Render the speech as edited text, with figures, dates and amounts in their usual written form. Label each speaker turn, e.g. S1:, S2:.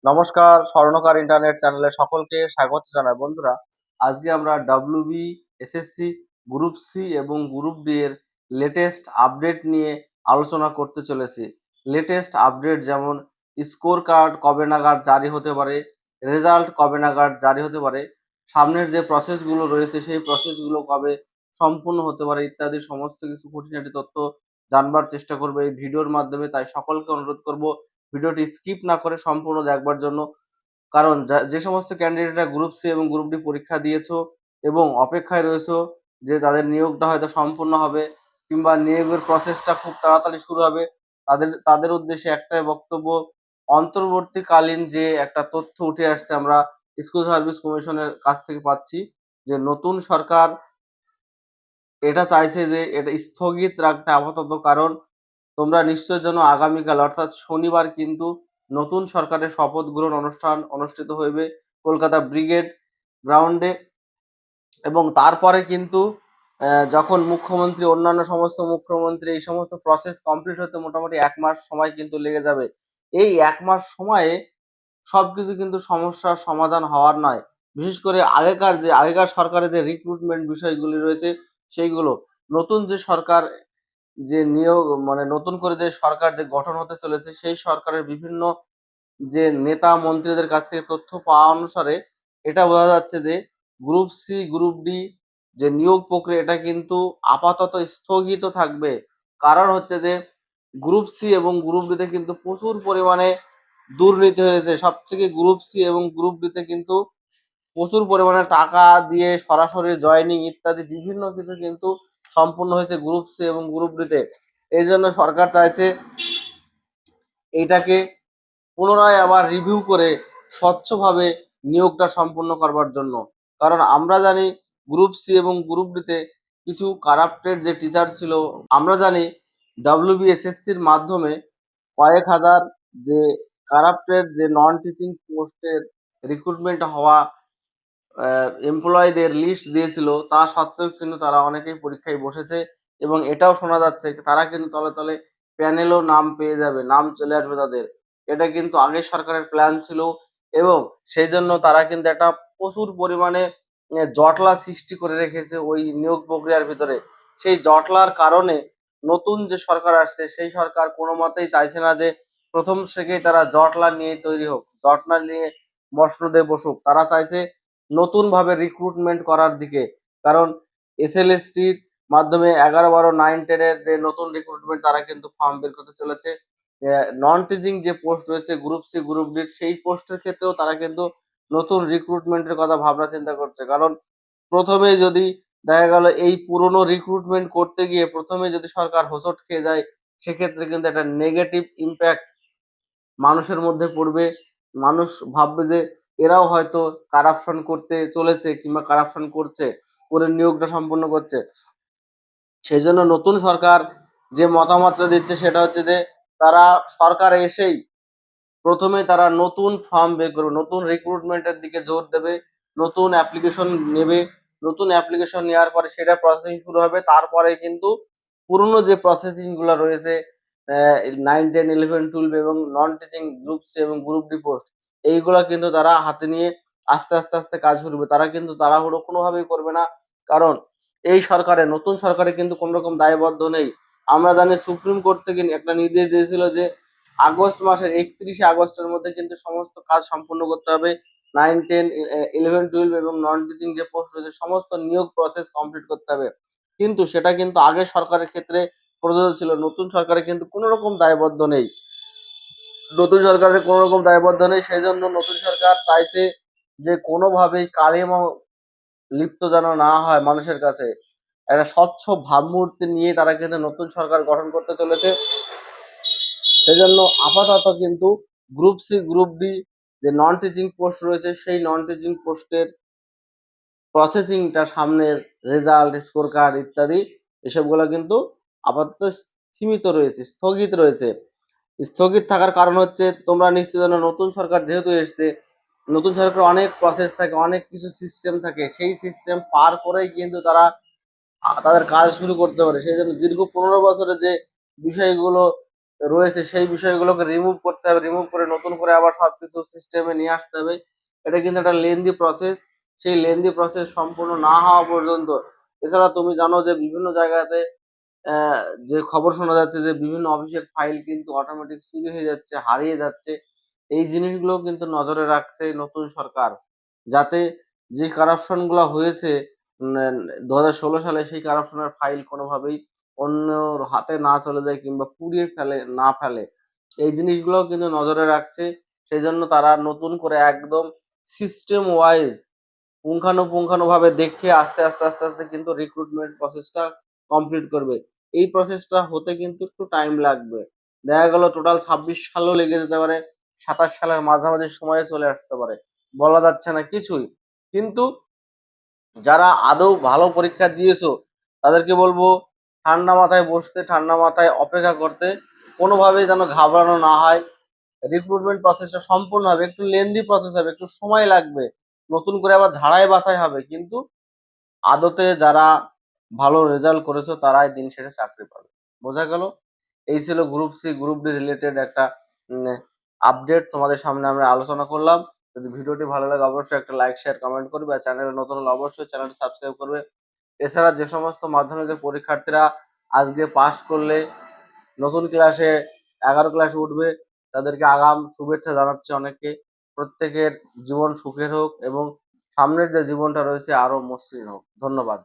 S1: নমস্কার, স্বর্ণকার ইন্টারনেট চ্যানেলে সকলকে স্বাগত জানাই বন্ধুরা। আজকে আমরা ডব্লিউবি, এসএসসি, গ্রুপ সি এবং গ্রুপ ডি এর লেটেস্ট আপডেট নিয়ে আলোচনা করতে চলেছি। লেটেস্ট আপডেট যেমন স্কোর কার্ড কবে নাগাদ জারি হতে পারে, রেজাল্ট কবে নাগাদ জারি হতে পারে, সামনের যে প্রসেসগুলো রয়েছে সেই প্রসেসগুলো কবে সম্পূর্ণ হতে পারে ইত্যাদি সমস্ত কিছু খুঁটিনাটি তথ্য জানবার চেষ্টা করবো এই ভিডিওর মাধ্যমে। তাই সকলকে অনুরোধ করব ভিডিওটি স্কিপ না করে সম্পূর্ণ দেখবার জন্য। কারণ যে সমস্ত ক্যান্ডিডেটরা গ্রুপ সি এবং গ্রুপ ডি পরীক্ষা দিয়েছো এবং অপেক্ষায় রয়েছো যে তাদের নিয়োগটা হয়তো সম্পূর্ণ হবে কিংবা নিয়োগের প্রসেসটা খুব তাড়াতাড়ি শুরু হবে, তাদের উদ্দেশ্যে একটাই বক্তব্য। অন্তর্বর্তীকালীন যে একটা তথ্য উঠে আসছে আমরা স্কুল সার্ভিস কমিশনের কাছ থেকে পাচ্ছি, যে নতুন সরকার এটা চাইছে যে এটা স্থগিত রাখতে আপাতত। কারণ তোমরা নিশ্চয় জানো আগামীকাল অর্থাৎ শনিবার কিন্তু নতুন সরকারের শপথ গ্রহণ অনুষ্ঠান অনুষ্ঠিত হইবে কলকাতা ব্রিগেড গ্রাউন্ডে। এবং তারপরে কিন্তু যখন মুখ্যমন্ত্রী অন্যান্য সমস্ত মুখ্যমন্ত্রী এই সমস্ত প্রসেস কমপ্লিট হতে মোটামুটি ১ মাস সময় কিন্তু লেগে যাবে। এই ১ মাস সময়ে সবকিছু কিন্তু সমস্যার সমাধান হওয়ার নয়। বিশেষ করে আগেকার সরকারের যে রিক্রুটমেন্ট বিষয়গুলি রয়েছে সেইগুলো। নতুন যে সরকার যে নিয়োগ মানে নতুন করে যে সরকার যে গঠন হতে চলেছে সেই সরকারের বিভিন্ন যে নেতা মন্ত্রীদের কাছ থেকে তথ্য পাওয়া অনুসারে এটা বোঝা যাচ্ছে যে গ্রুপ সি গ্রুপ ডি যে নিয়োগ প্রক্রিয়া এটা কিন্তু আপাতত স্থগিত থাকবে। কারণ হচ্ছে যে গ্রুপ সি এবং গ্রুপ ডিতে কিন্তু প্রচুর পরিমাণে দুর্নীতি হয়েছে। সবথেকে গ্রুপ সি এবং গ্রুপ ডিতে কিন্তু প্রচুর পরিমাণে টাকা দিয়ে সরাসরি জয়েনিং ইত্যাদি বিভিন্ন কিছু কিন্তু সম্পূর্ণ হয়েছে গ্রুপ সি এবং গ্রুপ ডিতে। এই জন্য সরকার চাইছে এইটাকে পুনরায় আবার রিভিউ করে স্বচ্ছভাবে নিয়োগটা সম্পূর্ণ করবার জন্য। কারণ আমরা জানি গ্রুপ সি এবং গ্রুপ ডিতে কিছু কারাপ্টেড যে টিচার ছিল। আমরা জানি ডব্লিউবিএসএসসির মাধ্যমে কয়েক হাজার যে কারাপ্টেড যে নন টিচিং পোস্টের রিক্রুটমেন্ট হওয়া এমপ্লয়ীদের লিস্ট দিয়েছিল, তা সত্ত্বেও কিন্তু তারা অনেকেই পরীক্ষায় বসেছে এবং এটাও শোনা যাচ্ছে তারা কিন্তু তলে তলে প্যানেলও নাম পেয়ে যাবে, নাম চলে আসবে তাদের। এটা কিন্তু আগের সরকারের প্ল্যান ছিল এবং সেই জন্য তারা কিন্তু একটা প্রচুর পরিমাণে জটলা সৃষ্টি করে রেখেছে ওই নিয়োগ প্রক্রিয়ার ভিতরে। সেই জটলার কারণে নতুন যে সরকার আসছে সেই সরকার কোনো মতেই চাইছে না যে প্রথম থেকেই তারা জটলা নিয়ে তৈরি হোক, জটলা নিয়ে মসনদে বসুক। তারা চাইছে নতুন ভাবে রিক্রুটমেন্ট করার দিকে। কারণ এসএলএসটির মাধ্যমে 11, 12, 9, 10 এর যে নতুন রিক্রুটমেন্ট তারা কিন্তু ফর্ম বের করতে চলেছে। নন টিচিং যে পোস্ট রয়েছে গ্রুপ সি গ্রুপ ডি সেই পোস্টের ক্ষেত্রেও তারা কিন্তু নতুন রিক্রুটমেন্টের কথা ভাবনা চিন্তা করছে। কারণ প্রথমে যদি দেখা গেল এই পুরনো রিক্রুটমেন্ট করতে গিয়ে প্রথমে যদি সরকার হোঁচট খেয়ে যায়, সেক্ষেত্রে কিন্তু একটা নেগেটিভ ইম্প্যাক্ট মানুষের মধ্যে পড়বে। মানুষ ভাববে যে এরাও হয়তো কারাপশন করতে চলেছে কিংবা কারাপশন করছে, করে নিয়োগটা সম্পন্ন করছে। সেই জন্য নতুন সরকার যে মতামতটা দিচ্ছে সেটা হচ্ছে যে তারা সরকার এসেই প্রথমে তারা নতুন ফর্ম বের করবে, নতুন রিক্রুটমেন্টের দিকে জোর দেবে, নতুন অ্যাপ্লিকেশন নেবে। নতুন অ্যাপ্লিকেশন নেওয়ার পরে সেটা প্রসেসিং শুরু হবে। তারপরে কিন্তু পুরনো যে প্রসেসিং গুলো রয়েছে 9, 10, 11, 12 এবং নন টিচিং গ্রুপ সি এবং গ্রুপ ডি পোস্ট, এইগুলা কিন্তু তারা হাতে নিয়ে আস্তে আস্তে আস্তে কাজ করবে। তারা কিন্তু তাড়াহুড়ো কোনোভাবেই করবে না। কারণ এই সরকারে নতুন সরকারে কিন্তু কোনো রকম দায়বদ্ধ নেই। আমরা জানি সুপ্রিম কোর্ট থেকে একটা নির্দেশ দিয়েছিল যে আগস্ট মাসের 31শে আগস্টের মধ্যে কিন্তু সমস্ত কাজ সম্পূর্ণ করতে হবে। 9, 10, 11, 12 এবং নন টিচিং যে পোস্ট রয়েছে সমস্ত নিয়োগ প্রসেস কমপ্লিট করতে হবে। কিন্তু সেটা কিন্তু আগের সরকারের ক্ষেত্রে প্রযোজ্য ছিল। নতুন সরকারে কিন্তু কোনো রকম দায়বদ্ধ নেই। নতুন সরকারের কোনো রকম দায়বদ্ধ নেই। সেজন্য নতুন সরকার চাইছে যে কোনোভাবেই কালিমা লিপ্ত যেন না হয় মানুষের কাছে। একটা স্বচ্ছ ভাবমূর্তি নিয়ে তারা কিন্তু নতুন সরকার গঠন করতে চলেছে। সেজন্য আপাতত কিন্তু গ্রুপ সি গ্রুপ ডি যে নন টিচিং পোস্ট রয়েছে সেই নন টিচিং পোস্টের প্রসেসিংটা সামনের রেজাল্ট স্কোর কার্ড ইত্যাদি এসবগুলো কিন্তু আপাতত সীমিত রয়েছে, স্থগিত রয়েছে। স্থগিত থাকার কারণ হচ্ছে তোমরা নিশ্চয়ই জানো নতুন সরকার যেহেতু এসছে, নতুন সরকার অনেক প্রসেস থাকে, অনেক কিছু সিস্টেম থাকে, সেই সিস্টেম পার করেই কিন্তু তারা তাদের কাজ শুরু করতে পারে। সেই জন্য দীর্ঘ 15 বছরে যে বিষয়গুলো রয়েছে সেই বিষয়গুলোকে রিমুভ করতে হবে, রিমুভ করে নতুন করে আবার সবকিছু সিস্টেমে নিয়ে আসতে হবে। এটা কিন্তু একটা লেন্দি প্রসেস। সেই লেন্দি প্রসেস সম্পূর্ণ না হওয়া পর্যন্ত, এছাড়া তুমি জানো যে বিভিন্ন জায়গাতে যে খবর শোনা যাচ্ছে যে বিভিন্ন অফিসের ফাইল কিন্তু অটোমেটিক চুরি হয়ে যাচ্ছে, হারিয়ে যাচ্ছে। এই জিনিসগুলো কিন্তু নজরে রাখছে নতুন সরকার, যাতে যে কারাপশন গুলা হয়েছে 2016 সালে সেই কারাপশনের ফাইল কোনোভাবেই অন্যর হাতে না চলে যায় কিংবা পুড়িয়ে না ফেলে। এই জিনিসগুলো কিন্তু নজরে রাখছে। সেই জন্য তারা নতুন করে একদম সিস্টেম ওয়াইজ পুঙ্খানুপুঙ্খানুভাবে দেখে আস্তে আস্তে কিন্তু রিক্রুটমেন্ট প্রসেসটা কমপ্লিট করবে। এই প্রসেসটা হতে কিন্তু একটু টাইম লাগবে। দেখা গেল টোটাল 26 সালও লেগে যেতে পারে, 27 সালের মাঝামাঝি সময়ে চলে আসতে পারে। বলা যাচ্ছে না কিছুই। কিন্তু যারা আদৌ ভালো পরীক্ষা দিয়েছো তাদেরকে বলবো ঠান্ডা মাথায় বসতে, ঠান্ডা মাথায় অপেক্ষা করতে, কোনোভাবেই যেন ঘাবড়ানো না হয়। রিক্রুটমেন্ট প্রসেসটা সম্পূর্ণ হবে, একটু লেন্দি প্রসেস হবে, একটু সময় লাগবে, নতুন করে আবার ঝাড়াই বাছাই হবে, কিন্তু আদতে যারা ভালো রেজাল্ট করেছো তারাই দিন শেষে চাকরি পাবে। বোঝা গেল? এই ছিল group C group D related একটা আপডেট তোমাদের সামনে আমরা আলোচনা করলাম। যদি ভিডিওটি ভালো লাগে অবশ্যই একটা লাইক শেয়ার কমেন্ট করবে, আর চ্যানেলে নতুন হলে অবশ্যই চ্যানেলটি সাবস্ক্রাইব করবে। এছাড়া যে সমস্ত মাধ্যমিকের পরীক্ষার্থীরা আজকে পাশ করলে নতুন ক্লাসে 11 ক্লাসে উঠবে, তাদেরকে আগাম শুভেচ্ছা জানাচ্ছি অনেককে। প্রত্যেকের জীবন সুখের হোক এবং সামনের যে জীবনটা রয়েছে আরো মসৃণ হোক। ধন্যবাদ।